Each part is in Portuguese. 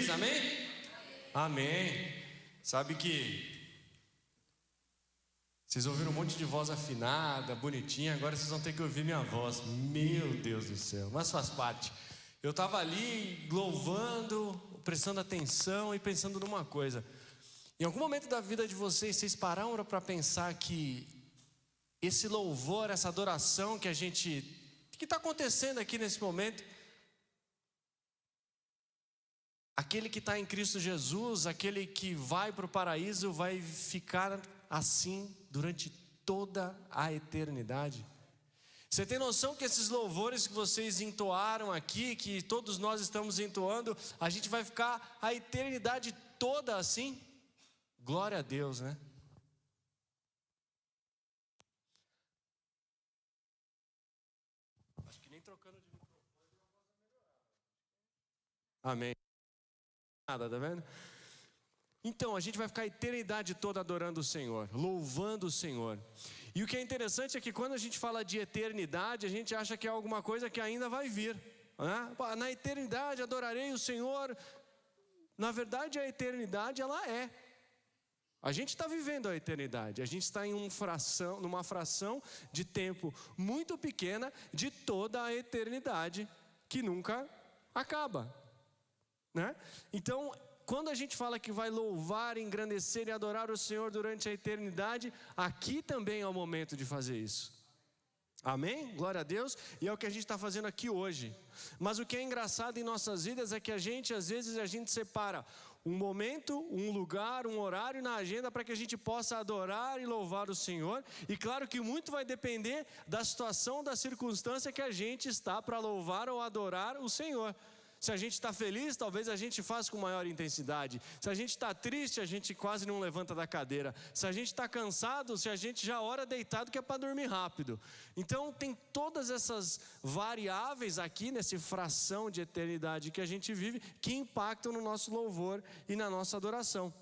feliz, amém? Amém. Sabe que vocês ouviram um monte de voz afinada, bonitinha, agora vocês vão ter que ouvir minha voz. Meu Deus do céu, mas faz parte. Eu estava ali louvando, prestando atenção e pensando numa coisa. Em algum momento da vida de vocês pararam para pensar que esse louvor, essa adoração que está acontecendo aqui nesse momento, aquele que está em Cristo Jesus, aquele que vai para o paraíso, vai ficar assim durante toda a eternidade? Você tem noção que esses louvores que vocês entoaram aqui, que todos nós estamos entoando, a gente vai ficar a eternidade toda assim? Glória a Deus, né? Acho que nem trocando de microfone a voz vai melhorar. Amém. Nada, tá vendo? Então, a gente vai ficar a eternidade toda adorando o Senhor, louvando o Senhor. E o que é interessante é que quando a gente fala de eternidade, a gente acha que é alguma coisa que ainda vai vir, né? Na eternidade adorarei o Senhor. Na verdade, a eternidade, ela é. A gente está vivendo a eternidade, a gente está em numa fração de tempo muito pequena de toda a eternidade que nunca acaba, né? Então, quando a gente fala que vai louvar, engrandecer e adorar o Senhor durante a eternidade, aqui também é o momento de fazer isso. Amém? Glória a Deus. E é o que a gente está fazendo aqui hoje. Mas o que é engraçado em nossas vidas é que às vezes a gente separa um momento, um lugar, um horário na agenda para que a gente possa adorar e louvar o Senhor. E claro que muito vai depender da situação, da circunstância que a gente está para louvar ou adorar o Senhor. Se a gente está feliz, talvez a gente faça com maior intensidade. Se a gente está triste, a gente quase não levanta da cadeira. Se a gente está cansado, se a gente já ora deitado, que é para dormir rápido. Então tem todas essas variáveis aqui nessa fração de eternidade que a gente vive, que impactam no nosso louvor e na nossa adoração.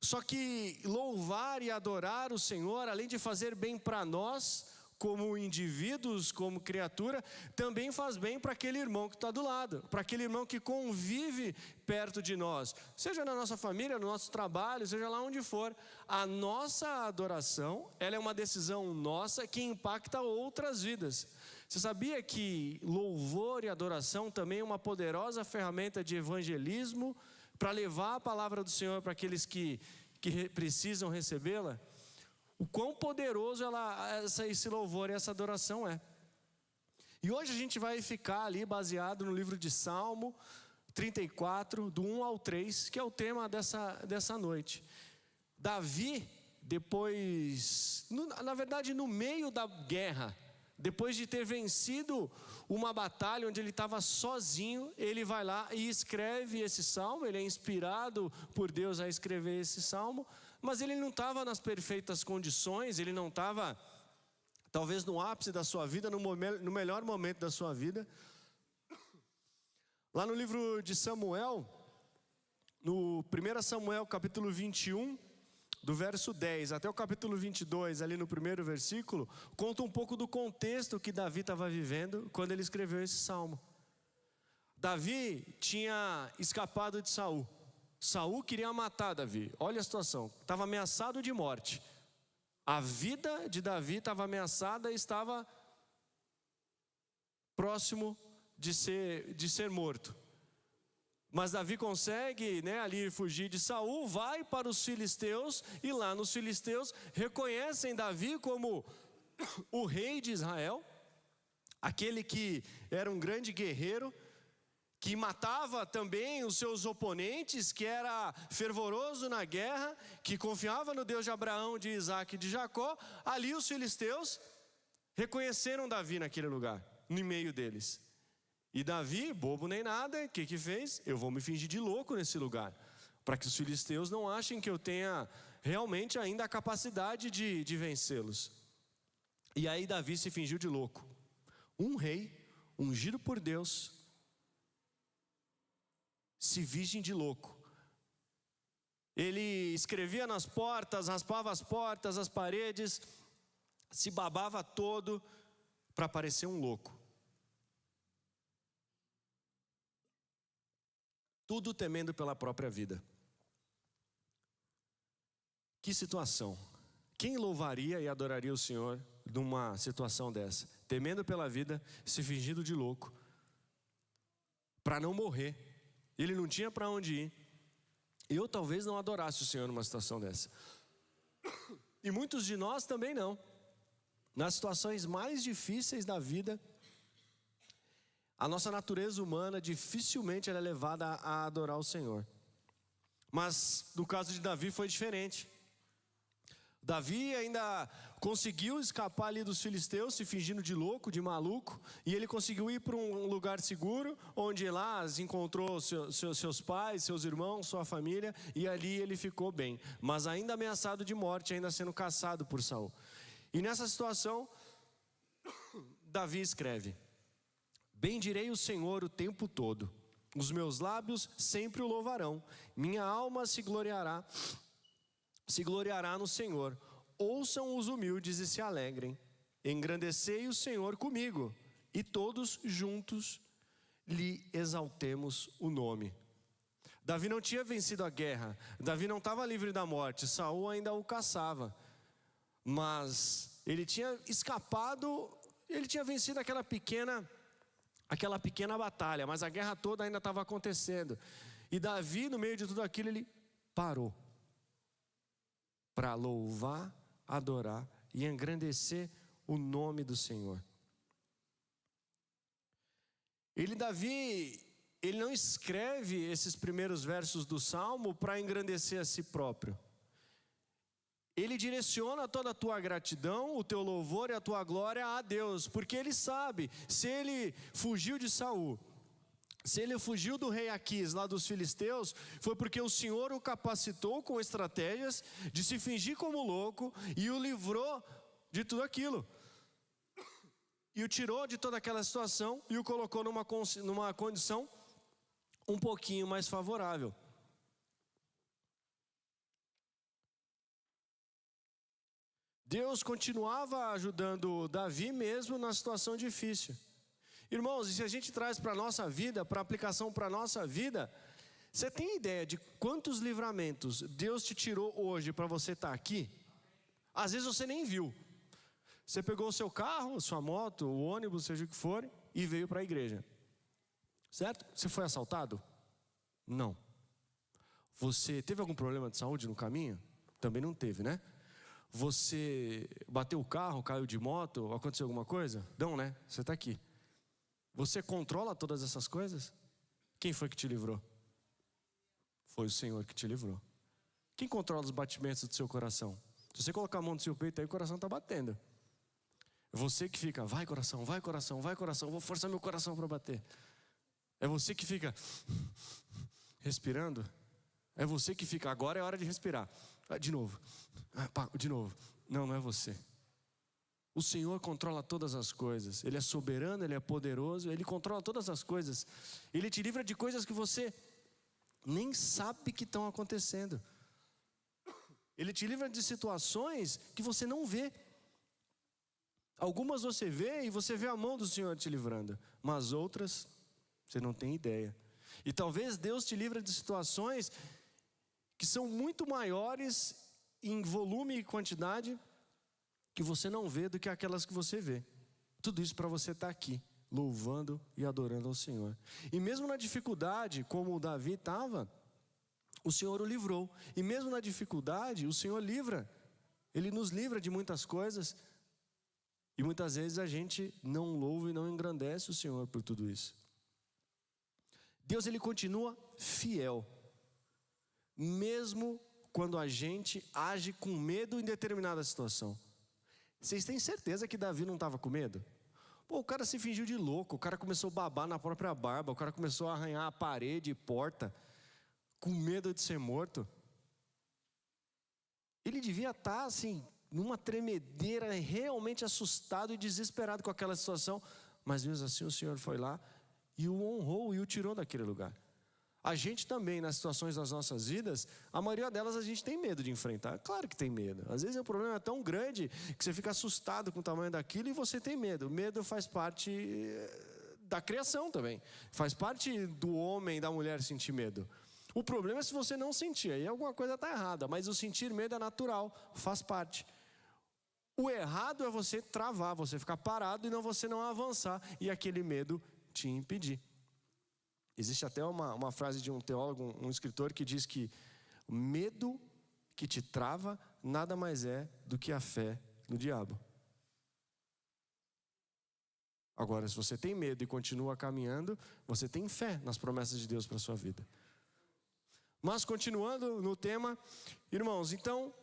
Só que louvar e adorar o Senhor, além de fazer bem para nós, como indivíduos, como criatura, também faz bem para aquele irmão que está do lado, para aquele irmão que convive perto de nós, seja na nossa família, no nosso trabalho, seja lá onde for. A nossa adoração, ela é uma decisão nossa que impacta outras vidas. Você sabia que louvor e adoração também é uma poderosa ferramenta de evangelismo para levar a palavra do Senhor para aqueles que precisam recebê-la? O quão poderoso esse louvor e essa adoração é. E hoje a gente vai ficar ali baseado no livro de Salmo 34, do 1 ao 3, que é o tema dessa noite. Davi, depois, na verdade no meio da guerra, depois de ter vencido uma batalha onde ele estava sozinho, ele vai lá e escreve esse salmo. Ele é inspirado por Deus a escrever esse salmo, mas ele não estava nas perfeitas condições, ele não estava talvez no ápice da sua vida, no melhor momento da sua vida. Lá no livro de Samuel, no 1 Samuel capítulo 21, do verso 10 até o capítulo 22, ali no primeiro versículo, conta um pouco do contexto que Davi estava vivendo quando ele escreveu esse salmo. Davi tinha escapado de Saul. Saul queria matar Davi. Olha a situação, estava ameaçado de morte. A vida de Davi estava ameaçada e estava próximo de ser morto. Mas Davi consegue, ali fugir de Saul, vai para os filisteus, e lá nos filisteus reconhecem Davi como o rei de Israel, aquele que era um grande guerreiro, que matava também os seus oponentes, que era fervoroso na guerra, que confiava no Deus de Abraão, de Isaac e de Jacó. Ali os filisteus reconheceram Davi naquele lugar, no meio deles. E Davi, bobo nem nada, o que fez? Eu vou me fingir de louco nesse lugar, para que os filisteus não achem que eu tenha realmente ainda a capacidade de vencê-los. E aí Davi se fingiu de louco. Um rei, ungido por Deus, se finge de louco. Ele escrevia nas portas, raspava as portas, as paredes, se babava todo para parecer um louco. tudo temendo pela própria vida. Que situação! Quem louvaria e adoraria o Senhor numa situação dessa? Temendo pela vida, se fingindo de louco, para não morrer. Ele não tinha para onde ir. Eu talvez não adorasse o Senhor numa situação dessa. E muitos de nós também não. Nas situações mais difíceis da vida, a nossa natureza humana dificilmente ela é levada a adorar o Senhor. Mas no caso de Davi foi diferente. Davi ainda conseguiu escapar ali dos filisteus, se fingindo de louco, de maluco, e ele conseguiu ir para um lugar seguro, onde lá encontrou seus pais, seus irmãos, sua família, e ali ele ficou bem, mas ainda ameaçado de morte, ainda sendo caçado por Saul. E nessa situação, Davi escreve: bendirei o Senhor o tempo todo, os meus lábios sempre o louvarão, minha alma se gloriará no Senhor. Ouçam os humildes e se alegrem. Engrandecei o Senhor comigo, e todos juntos lhe exaltemos o nome. Davi não tinha vencido a guerra, Davi não estava livre da morte, Saul ainda o caçava, mas ele tinha escapado, ele tinha vencido aquela pequena batalha, mas a guerra toda ainda estava acontecendo. E Davi, no meio de tudo aquilo, ele parou para louvar, adorar e engrandecer o nome do Senhor. Davi não escreve esses primeiros versos do Salmo para engrandecer a si próprio. Ele direciona toda a tua gratidão, o teu louvor e a tua glória a Deus, porque ele sabe, se ele fugiu de Saul, se ele fugiu do rei Aquis, lá dos filisteus, foi porque o Senhor o capacitou com estratégias de se fingir como louco e o livrou de tudo aquilo. E o tirou de toda aquela situação e o colocou numa condição um pouquinho mais favorável. Deus continuava ajudando Davi mesmo na situação difícil. Irmãos, e se a gente traz para a nossa vida, para aplicação para a nossa vida, você tem ideia de quantos livramentos Deus te tirou hoje para você estar aqui? Às vezes você nem viu. Você pegou o seu carro, sua moto, o ônibus, seja o que for, e veio para a igreja. Certo? Você foi assaltado? Não. Você teve algum problema de saúde no caminho? Também não teve, né? Você bateu o carro, caiu de moto, aconteceu alguma coisa? Não, né? Você está aqui. Você controla todas essas coisas? Quem foi que te livrou? Foi o Senhor que te livrou. Quem controla os batimentos do seu coração? Se você colocar a mão no seu peito, aí o coração está batendo. É você que fica, vai coração, vai coração, vai coração, vou forçar meu coração para bater. É você que fica respirando. É você que fica, agora é hora de respirar. De novo, de novo. Não é você. O Senhor controla todas as coisas. Ele é soberano, Ele é poderoso, Ele controla todas as coisas. Ele te livra de coisas que você nem sabe que estão acontecendo. Ele te livra de situações que você não vê. Algumas você vê e você vê a mão do Senhor te livrando, mas outras você não tem ideia. E talvez Deus te livre de situações que são muito maiores em volume e quantidade que você não vê do que aquelas que você vê. Tudo isso para você estar aqui, louvando e adorando ao Senhor. E mesmo na dificuldade, como o Davi estava, o Senhor o livrou. E mesmo na dificuldade, o Senhor livra. Ele nos livra de muitas coisas. E muitas vezes a gente não louva e não engrandece o Senhor por tudo isso. Deus, Ele continua fiel. Mesmo quando a gente age com medo em determinada situação. Vocês têm certeza que Davi não estava com medo? Pô, o cara se fingiu de louco, o cara começou a babar na própria barba, o cara começou a arranhar a parede e porta, com medo de ser morto. Ele devia estar assim, numa tremedeira, realmente assustado e desesperado com aquela situação, mas mesmo assim o Senhor foi lá e o honrou e o tirou daquele lugar. A gente também, nas situações das nossas vidas, a maioria delas a gente tem medo de enfrentar. Claro que tem medo. Às vezes o problema é tão grande que você fica assustado com o tamanho daquilo e você tem medo. O medo faz parte da criação também. Faz parte do homem e da mulher sentir medo. O problema é se você não sentir, aí alguma coisa está errada. Mas o sentir medo é natural, faz parte. O errado é você travar, você ficar parado e você não avançar. E aquele medo te impedir. Existe até uma frase de um teólogo, um escritor, que diz que o medo que te trava nada mais é do que a fé no diabo. Agora, se você tem medo e continua caminhando, você tem fé nas promessas de Deus para a sua vida. Mas continuando no tema, irmãos, então,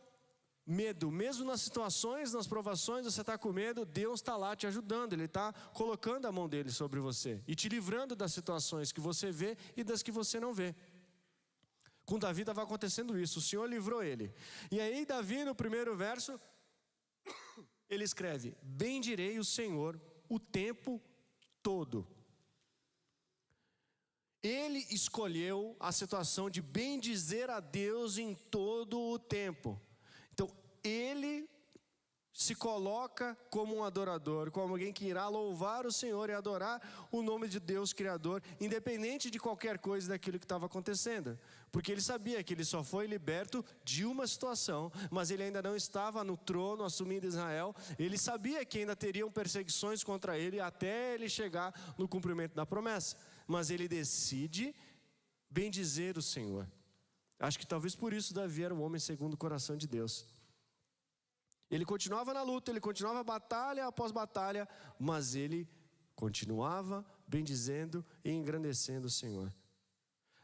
medo, mesmo nas situações, nas provações, você está com medo, Deus está lá te ajudando, Ele está colocando a mão dele sobre você e te livrando das situações que você vê e das que você não vê. Com Davi estava acontecendo isso, o Senhor livrou ele. E aí Davi, no primeiro verso, ele escreve: bendirei o Senhor o tempo todo. Ele escolheu a situação de bendizer a Deus em todo o tempo. Então, ele se coloca como um adorador, como alguém que irá louvar o Senhor e adorar o nome de Deus Criador, independente de qualquer coisa daquilo que estava acontecendo. Porque ele sabia que ele só foi liberto de uma situação, mas ele ainda não estava no trono assumindo Israel. Ele sabia que ainda teriam perseguições contra ele até ele chegar no cumprimento da promessa. Mas ele decide bendizer o Senhor. Acho que talvez por isso Davi era um homem segundo o coração de Deus. Ele continuava na luta, ele continuava batalha após batalha, mas ele continuava bendizendo e engrandecendo o Senhor.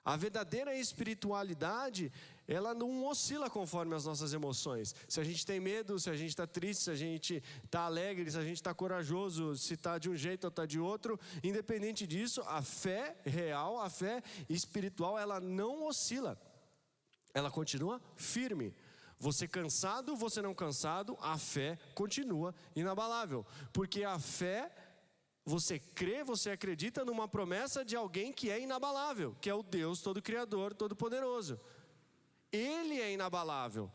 A verdadeira espiritualidade, ela não oscila conforme as nossas emoções. Se a gente tem medo, se a gente está triste, se a gente está alegre, se a gente está corajoso, se está de um jeito ou está de outro, independente disso, a fé real, a fé espiritual, ela não oscila. Ela continua firme. Você cansado, você não cansado, a fé continua inabalável. Porque a fé, você crê, você acredita numa promessa de alguém que é inabalável, que é o Deus Todo-Criador, Todo-Poderoso. Ele é inabalável.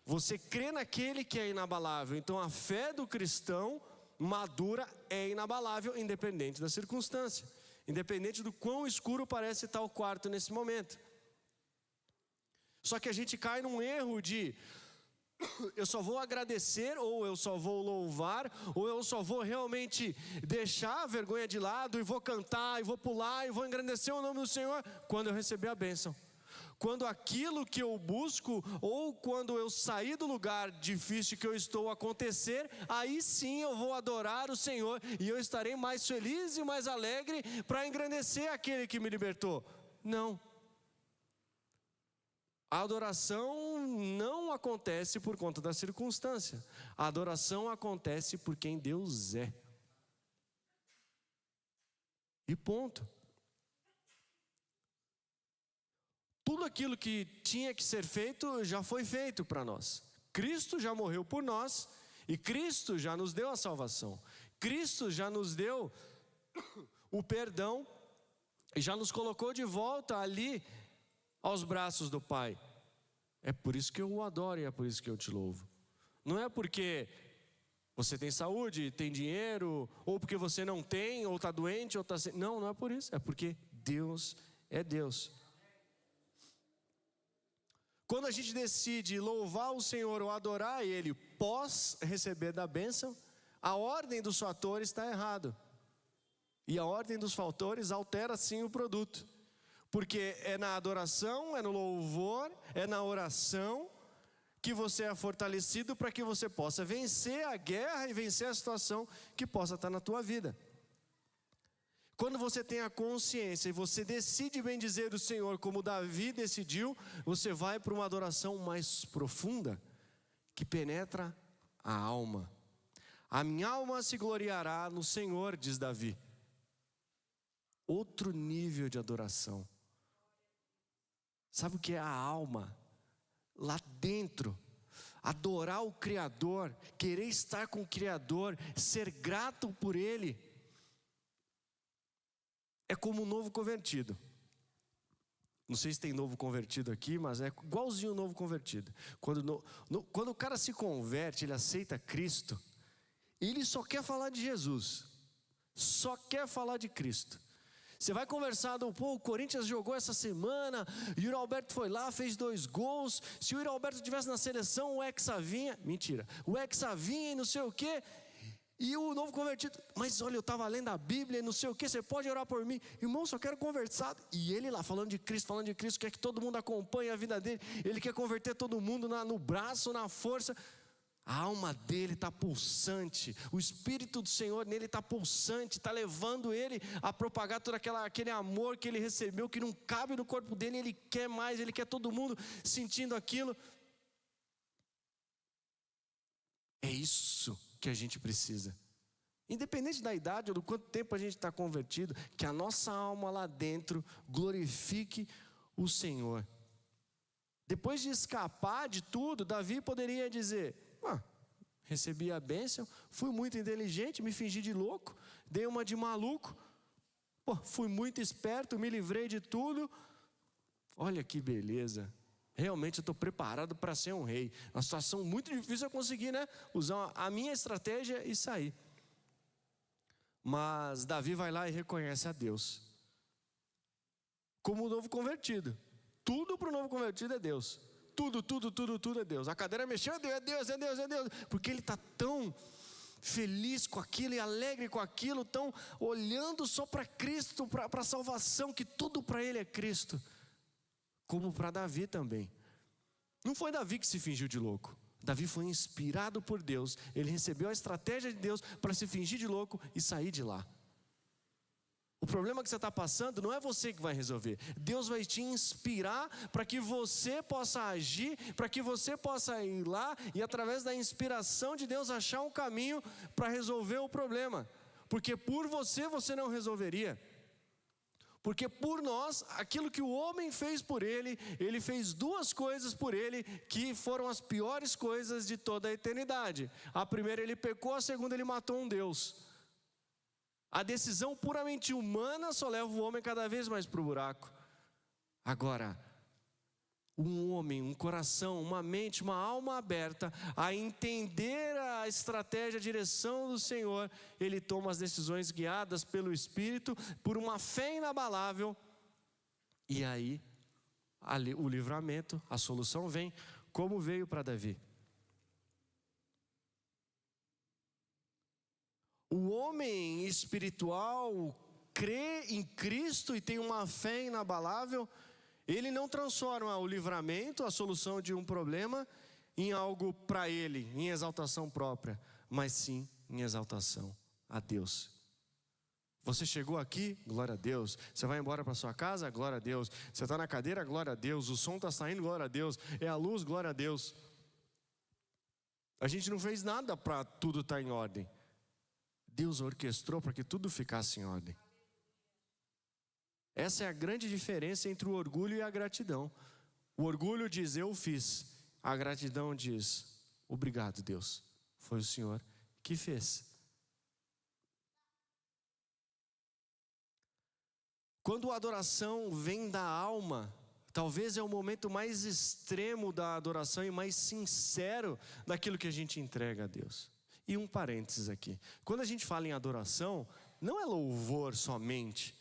Você crê naquele que é inabalável. Então a fé do cristão madura é inabalável, independente da circunstância. Independente do quão escuro parece estar o quarto nesse momento. Só que a gente cai num erro de eu só vou agradecer, ou eu só vou louvar, ou eu só vou realmente deixar a vergonha de lado e vou cantar, e vou pular, e vou engrandecer o nome do Senhor quando eu receber a bênção. Quando aquilo que eu busco, ou quando eu sair do lugar difícil que eu estou acontecer, aí sim eu vou adorar o Senhor, e eu estarei mais feliz e mais alegre para engrandecer aquele que me libertou. Não. A adoração não acontece por conta da circunstância. A adoração acontece por quem Deus é. E ponto. Tudo aquilo que tinha que ser feito já foi feito para nós. Cristo já morreu por nós e Cristo já nos deu a salvação. Cristo já nos deu o perdão e já nos colocou de volta ali aos braços do Pai. É por isso que eu o adoro e é por isso que eu te louvo. Não é porque você tem saúde, tem dinheiro, ou porque você não tem, ou está doente, ou está sem... Não é por isso. É porque Deus é Deus. Quando a gente decide louvar o Senhor ou adorar Ele pós receber da bênção, a ordem dos fatores está errada. E a ordem dos fatores altera sim o produto. Porque é na adoração, é no louvor, é na oração que você é fortalecido para que você possa vencer a guerra e vencer a situação que possa estar na tua vida. Quando você tem a consciência e você decide bendizer o Senhor como Davi decidiu, você vai para uma adoração mais profunda, que penetra a alma. A minha alma se gloriará no Senhor, diz Davi. Outro nível de adoração. Sabe o que é a alma? Lá dentro, adorar o Criador, querer estar com o Criador, ser grato por Ele. É como um novo convertido. Não sei se tem novo convertido aqui, mas é igualzinho o novo convertido. Quando o cara se converte, ele aceita Cristo, ele só quer falar de Jesus. só quer falar de Cristo. Você vai conversar o Corinthians jogou essa semana, e o Yuri Alberto foi lá, fez 2 gols. Se o Yuri Alberto estivesse na seleção, o Hexa vinha. Mentira, o Hexa vinha e não sei o quê. E o novo convertido, mas olha, eu estava lendo a Bíblia e não sei o que, você pode orar por mim? Irmão, só quero conversar. E ele lá falando de Cristo, quer que todo mundo acompanhe a vida dele. Ele quer converter todo mundo no braço, na força. A alma dele está pulsante, o Espírito do Senhor nele está pulsante, está levando ele a propagar todo aquele amor que ele recebeu, que não cabe no corpo dele. Ele quer mais, ele quer todo mundo sentindo aquilo. É isso que a gente precisa. Independente da idade ou do quanto tempo a gente está convertido, que a nossa alma lá dentro glorifique o Senhor. Depois de escapar de tudo, Davi poderia dizer: recebi a bênção, fui muito inteligente, me fingi de louco, dei uma de maluco, fui muito esperto, me livrei de tudo. Olha que beleza, realmente eu estou preparado para ser um rei. Uma situação muito difícil eu conseguir, usar a minha estratégia e sair. Mas Davi vai lá e reconhece a Deus como o novo convertido. Tudo para o novo convertido é Deus. Tudo é Deus. A cadeira mexeu, é Deus. Porque ele está tão feliz com aquilo e alegre com aquilo, tão olhando só para Cristo, para a salvação, que tudo para ele é Cristo. Como para Davi também. Não foi Davi que se fingiu de louco. Davi foi inspirado por Deus. Ele recebeu a estratégia de Deus para se fingir de louco e sair de lá. O problema que você está passando não é você que vai resolver. Deus vai te inspirar para que você possa agir, para que você possa ir lá e através da inspiração de Deus achar um caminho para resolver o problema. Porque por você não resolveria. Porque por nós, aquilo que o homem fez por ele, ele fez 2 coisas por ele que foram as piores coisas de toda a eternidade. A primeira ele pecou, a segunda ele matou um Deus. A decisão puramente humana só leva o homem cada vez mais para o buraco. Agora, um homem, um coração, uma mente, uma alma aberta a entender a estratégia, a direção do Senhor, ele toma as decisões guiadas pelo Espírito, por uma fé inabalável. E aí, o livramento, a solução vem, como veio para Davi. O homem espiritual crê em Cristo e tem uma fé inabalável. Ele não transforma o livramento, a solução de um problema, em algo para ele, em exaltação própria, mas sim em exaltação a Deus. Você chegou aqui, glória a Deus. Você vai embora para sua casa, glória a Deus. Você está na cadeira, glória a Deus. O som está saindo, glória a Deus. É a luz, glória a Deus. A gente não fez nada para tudo estar em ordem. Deus orquestrou para que tudo ficasse em ordem. Essa é a grande diferença entre o orgulho e a gratidão. O orgulho diz, eu fiz. A gratidão diz, obrigado Deus, foi o Senhor que fez. Quando a adoração vem da alma, talvez é o momento mais extremo da adoração e mais sincero daquilo que a gente entrega a Deus. E um parênteses aqui, quando a gente fala em adoração, não é louvor somente,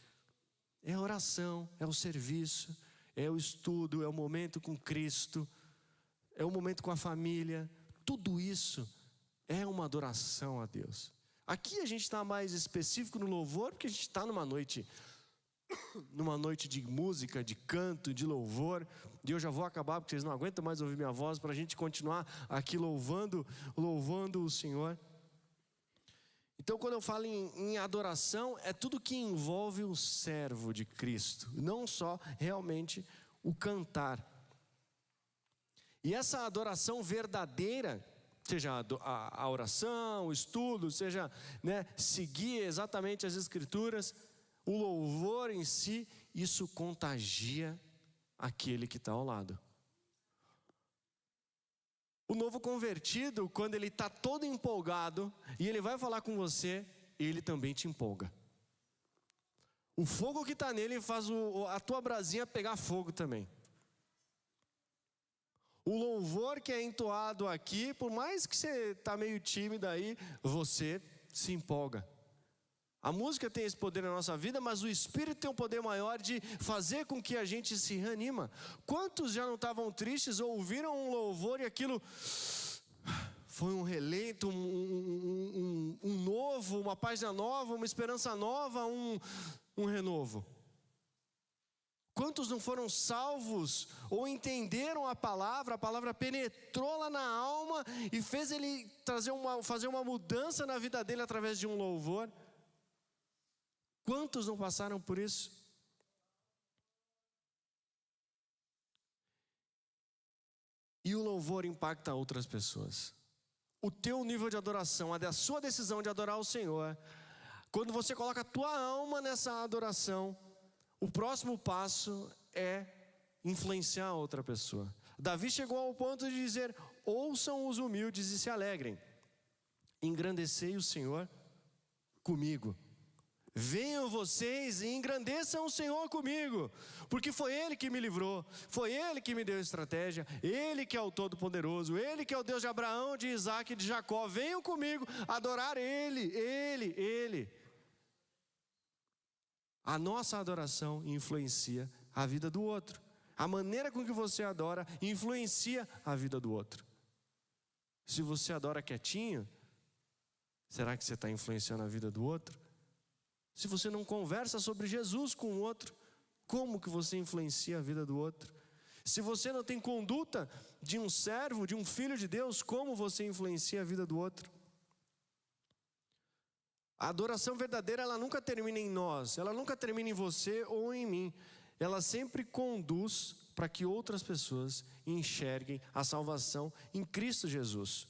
é oração, é o serviço, é o estudo, é o momento com Cristo, é o momento com a família, tudo isso é uma adoração a Deus. Aqui a gente está mais específico no louvor, porque a gente está numa noite de música, de canto, de louvor, e eu já vou acabar porque vocês não aguentam mais ouvir minha voz, para a gente continuar aqui louvando o Senhor. Então quando eu falo em adoração, é tudo que envolve o servo de Cristo, não só realmente o cantar. E essa adoração verdadeira, seja a oração, o estudo, seja seguir exatamente as Escrituras, o louvor em si, isso contagia aquele que está ao lado. O novo convertido, quando ele está todo empolgado e ele vai falar com você, ele também te empolga. O fogo que está nele faz a tua brasinha pegar fogo também. O louvor que é entoado aqui, por mais que você está meio tímido aí, você se empolga. A música tem esse poder na nossa vida, mas o Espírito tem um poder maior de fazer com que a gente se reanima. Quantos já não estavam tristes, ou ouviram um louvor e aquilo foi um relento, um novo, uma página nova, uma esperança nova, um renovo? Quantos não foram salvos ou entenderam a palavra penetrou lá na alma e fez ele fazer uma mudança na vida dele através de um louvor? Quantos não passaram por isso? E o louvor impacta outras pessoas. O teu nível de adoração, a sua decisão de adorar o Senhor, quando você coloca a tua alma nessa adoração, o próximo passo é influenciar a outra pessoa. Davi chegou ao ponto de dizer: ouçam os humildes e se alegrem. Engrandecei o Senhor comigo. Venham vocês e engrandeçam o Senhor comigo, porque foi Ele que me livrou, foi Ele que me deu estratégia, Ele que é o Todo-Poderoso, Ele que é o Deus de Abraão, de Isaac e de Jacó. Venham comigo adorar Ele. A nossa adoração influencia a vida do outro. A maneira com que você adora influencia a vida do outro. Se você adora quietinho, será que você está influenciando a vida do outro? Se você não conversa sobre Jesus com o outro, como que você influencia a vida do outro? Se você não tem conduta de um servo, de um filho de Deus, como você influencia a vida do outro? A adoração verdadeira, ela nunca termina em nós, ela nunca termina em você ou em mim. Ela sempre conduz para que outras pessoas enxerguem a salvação em Cristo Jesus.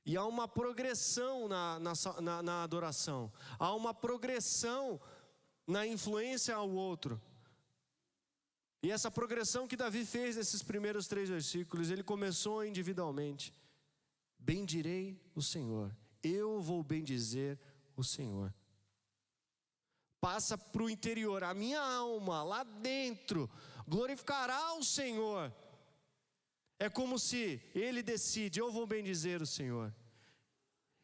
E há uma progressão na adoração, há uma progressão na influência ao outro. E essa progressão que Davi fez nesses primeiros 3 versículos, ele começou individualmente. Bendirei o Senhor, eu vou bendizer o Senhor. Passa para o interior, a minha alma lá dentro glorificará o Senhor. É como se ele decide: eu vou bendizer o Senhor.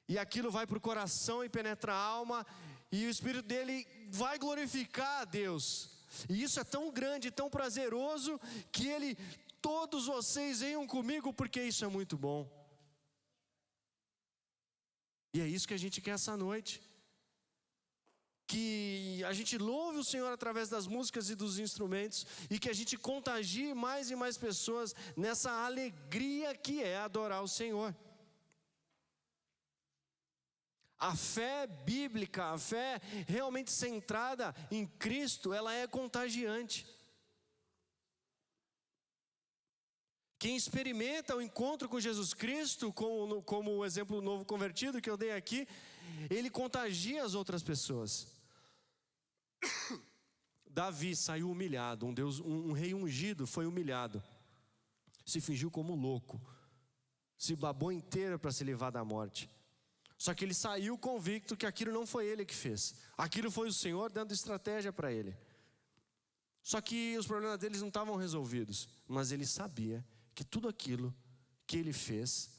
E aquilo vai para o coração e penetra a alma, e o Espírito dele vai glorificar a Deus. E isso é tão grande, tão prazeroso, que ele: todos vocês venham comigo, porque isso é muito bom. E é isso que a gente quer essa noite. Que a gente louve o Senhor através das músicas e dos instrumentos, e que a gente contagie mais e mais pessoas nessa alegria que é adorar o Senhor. A fé bíblica, a fé realmente centrada em Cristo, ela é contagiante. Quem experimenta o encontro com Jesus Cristo, como o exemplo novo convertido que eu dei aqui, ele contagia as outras pessoas. Davi saiu humilhado, um rei ungido foi humilhado, se fingiu como louco, se babou inteiro para se livrar da morte. Só que ele saiu convicto que aquilo não foi ele que fez, aquilo foi o Senhor dando estratégia para ele. Só que os problemas deles não estavam resolvidos, mas ele sabia que tudo aquilo que ele fez,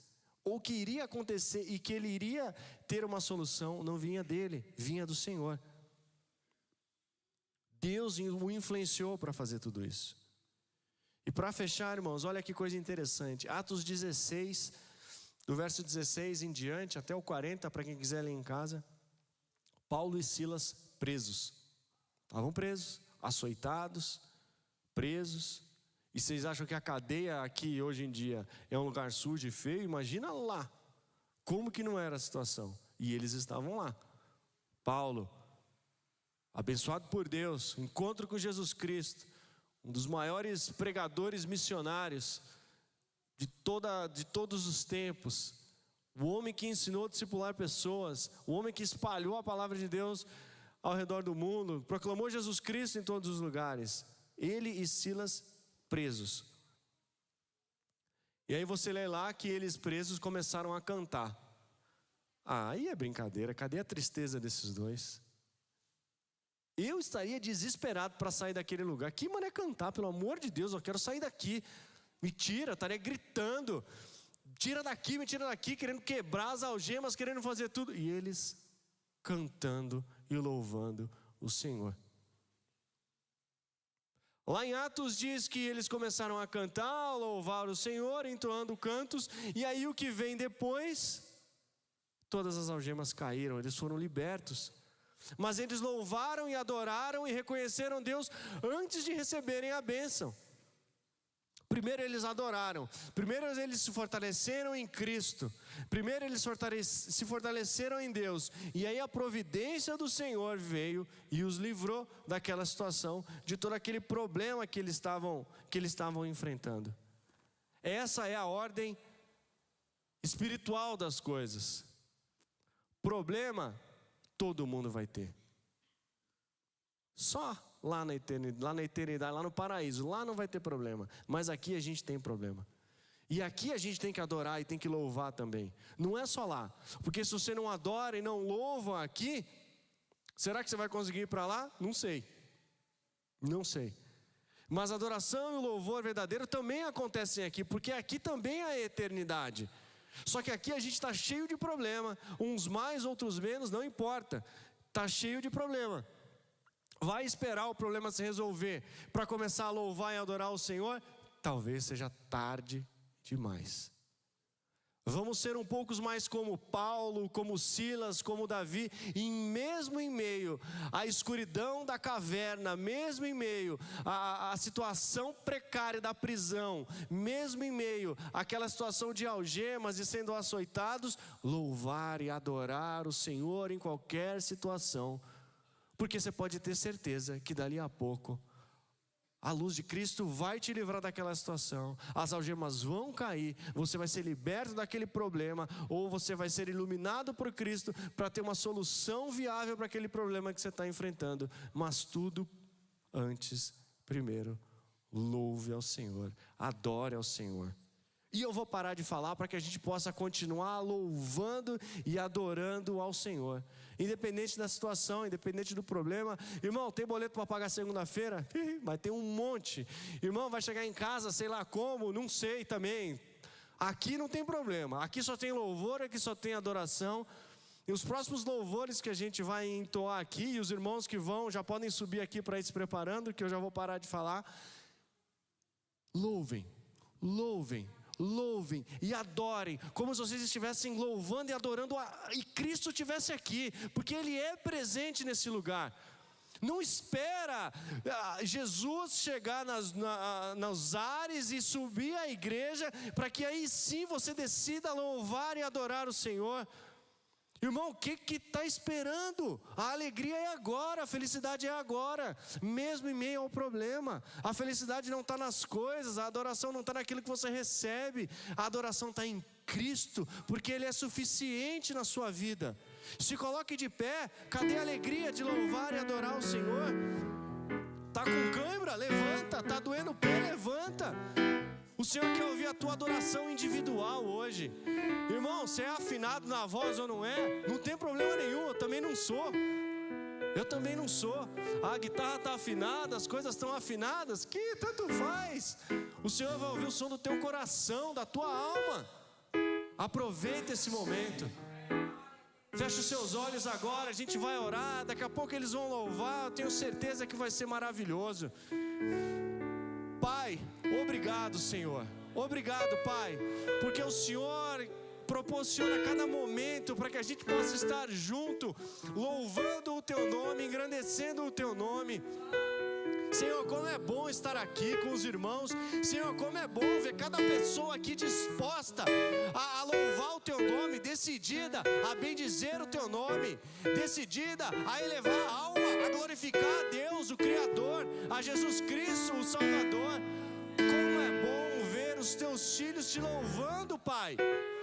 ou que iria acontecer e que ele iria ter uma solução, não vinha dele, vinha do Senhor. Deus o influenciou para fazer tudo isso. E para fechar, irmãos, olha que coisa interessante. Atos 16, do verso 16 em diante, até o 40, para quem quiser ler em casa. Paulo e Silas presos. Estavam presos, açoitados, presos. E vocês acham que a cadeia aqui hoje em dia é um lugar sujo e feio? Imagina lá, como que não era a situação. E eles estavam lá. Paulo, abençoado por Deus, encontro com Jesus Cristo, um dos maiores pregadores missionários de todos os tempos, o homem que ensinou a discipular pessoas, o homem que espalhou a palavra de Deus ao redor do mundo, proclamou Jesus Cristo em todos os lugares. Ele e Silas presos. E aí você lê lá que eles presos começaram a cantar. Aí é brincadeira, cadê a tristeza desses dois? Eu estaria desesperado para sair daquele lugar. Que mané cantar, pelo amor de Deus, eu quero sair daqui. Me tira, estaria gritando. Tira daqui, me tira daqui, querendo quebrar as algemas, querendo fazer tudo. E eles cantando e louvando o Senhor. Lá em Atos diz que eles começaram a cantar, louvar o Senhor, entoando cantos, e aí o que vem depois? Todas as algemas caíram, eles foram libertos. Mas eles louvaram e adoraram e reconheceram Deus antes de receberem a bênção. Primeiro eles adoraram, primeiro eles se fortaleceram em Cristo, primeiro eles se fortaleceram em Deus, e aí a providência do Senhor veio e os livrou daquela situação, de todo aquele problema que eles estavam enfrentando. Essa é a ordem espiritual das coisas. Problema, todo mundo vai ter. Só lá na eternidade, lá no paraíso, lá não vai ter problema. Mas aqui a gente tem problema. E aqui a gente tem que adorar e tem que louvar também. Não é só lá. Porque se você não adora e não louva aqui, será que você vai conseguir ir para lá? Não sei. Não sei. Mas a adoração e o louvor verdadeiro também acontecem aqui, porque aqui também é a eternidade. Só que aqui a gente está cheio de problema. Uns mais, outros menos, não importa. Está cheio de problema. Vai esperar o problema se resolver para começar a louvar e adorar o Senhor? Talvez seja tarde demais. Vamos ser um pouco mais como Paulo, como Silas, como Davi, e mesmo em meio à escuridão da caverna, mesmo em meio à situação precária da prisão, mesmo em meio àquela situação de algemas e sendo açoitados, louvar e adorar o Senhor em qualquer situação. Porque você pode ter certeza que dali a pouco a luz de Cristo vai te livrar daquela situação, as algemas vão cair, você vai ser liberto daquele problema, ou você vai ser iluminado por Cristo para ter uma solução viável para aquele problema que você está enfrentando. Mas tudo antes, primeiro, louve ao Senhor, adore ao Senhor. E eu vou parar de falar para que a gente possa continuar louvando e adorando ao Senhor. Independente da situação, independente do problema. Irmão, tem boleto para pagar segunda-feira? Vai ter um monte. Irmão, vai chegar em casa, sei lá como, não sei também. Aqui não tem problema. Aqui só tem louvor, aqui só tem adoração. E os próximos louvores que a gente vai entoar aqui, e os irmãos que vão já podem subir aqui para ir se preparando, que eu já vou parar de falar. Louvem, louvem. Louvem e adorem, como se vocês estivessem louvando e adorando e Cristo estivesse aqui, porque Ele é presente nesse lugar. Não espera Jesus chegar nos ares e subir à igreja, para que aí sim você decida louvar e adorar o Senhor. Irmão, o que está esperando? A alegria é agora, a felicidade é agora, mesmo em meio ao problema. A felicidade não está nas coisas, a adoração não está naquilo que você recebe, a adoração está em Cristo, porque Ele é suficiente na sua vida. Se coloque de pé, cadê a alegria de louvar e adorar o Senhor? Está com cãibra? Levanta. Está doendo o pé? Levanta. O Senhor quer ouvir a tua adoração individual hoje. Irmão, você é afinado na voz ou não é? Não tem problema nenhum, eu também não sou. Eu também não sou. A guitarra está afinada, as coisas estão afinadas, que tanto faz. O Senhor vai ouvir o som do teu coração, da tua alma. Aproveita esse momento. Feche os seus olhos agora, a gente vai orar. Daqui a pouco eles vão louvar, eu tenho certeza que vai ser maravilhoso. Pai, obrigado, Senhor. Obrigado, Pai, porque o Senhor proporciona cada momento para que a gente possa estar junto, louvando o Teu nome, engrandecendo o Teu nome. Senhor, como é bom estar aqui com os irmãos. Senhor, como é bom ver cada pessoa aqui disposta a louvar o Teu nome, decidida a bendizer o Teu nome, decidida a elevar a alma, a glorificar a Deus, o Criador, a Jesus Cristo, o Salvador. Como é bom ver os Teus filhos te louvando, Pai.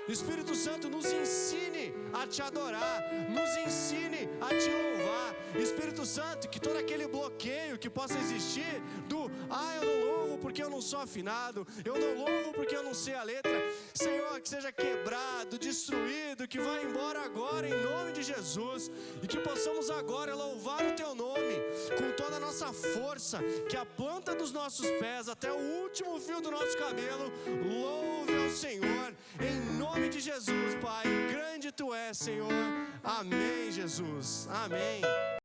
Espírito Santo, nos ensine a Te adorar, nos ensine a Te louvar. Espírito Santo, que todo aquele bloqueio que possa existir do eu não louvo porque eu não sou afinado, eu não louvo porque eu não sei a letra, Senhor, que seja quebrado, destruído, que vá embora agora em nome de Jesus, e que possamos agora louvar o Teu nome com toda a nossa força, que a planta dos nossos pés até o último fio do nosso cabelo louve ao Senhor, em nome de Jesus, Pai. Grande Tu és, Senhor. Amém, Jesus. Amém.